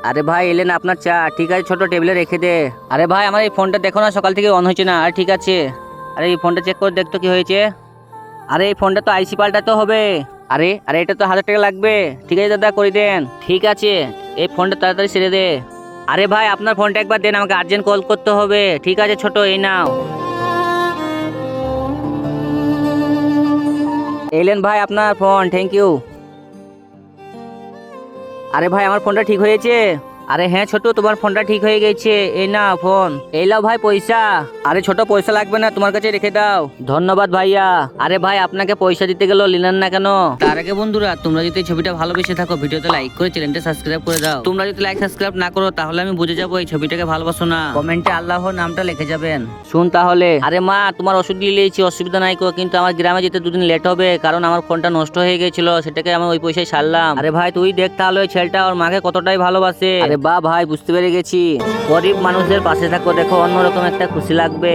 আরে ভাই এলেন আপনার চা। ঠিক আছে, ছোট টেবিলে রেখে দে। আরে ভাই আমার এই ফোনটা দেখো না, সকাল থেকে অন হচ্ছে না। আর ঠিক আছে, আরে এই ফোনটা চেক করে দেখতো কি হয়েছে। আরে এই ফোনটা তো আইসি পাল্টাতে হবে। আরে আরে এটা তো 1000 টাকা লাগবে। ঠিক আছে দাদা, করে দেন। ঠিক আছে, এই ফোনটা তাড়াতাড়ি ছেড়ে দে। আরে ভাই আপনার ফোনটা একবার দেন, আমাকে আর্জেন্ট কল করতে হবে। ঠিক আছে ছোট, এই নাও। এলেন ভাই আপনার ফোন, থ্যাংক ইউ। আরে ভাই আমার ফোনটা ঠিক হয়েছে। আরে হ্যাঁ ছোট, তোমার ফোনটা ঠিক হয়ে গেছে। এই না ফোন, এই লাও ভাই পয়সা। আরে ছোট পয়সা লাগবে না, তোমার কাছে রেখে দাও। ধন্যবাদ ভাইয়া। আরে ভাই আপনাকে পয়সা দিতে গেল, নিলেন না কেন? তার আগে বন্ধুরা, তোমরা যদি এই ছবিটা ভালোবেসে থাকো, ভিডিওতে লাইক করে চ্যানেলটা সাবস্ক্রাইব করে দাও। তোমরা যদি লাইক সাবস্ক্রাইব না করো তাহলে আমি বুঝে যাবো এই ছবিটাকে ভালোবাসো না। কমেন্টে আল্লাহর নামটা লিখে যাবেন। শুন তাহলে। আরে মা, তোমার ওষুধ নিয়েছি, অসুবিধা নাই কো, কিন্তু আমার গ্রামে যেতে 2 দিন লেট হবে, কারণ আমার ফোনটা নষ্ট হয়ে গেছিল, সেটাকে আমি ওই পয়সায় সারলাম। আরে ভাই তুই দেখ তাহলে ওই ছেলেটা ওর মাকে কতটাই ভালোবাসে। আরে বা ভাই, বুঝতে পেরে গেছি। গরিব মানুষদের পাশে থাকো, দেখো অন্যরকম একটা খুশি লাগবে।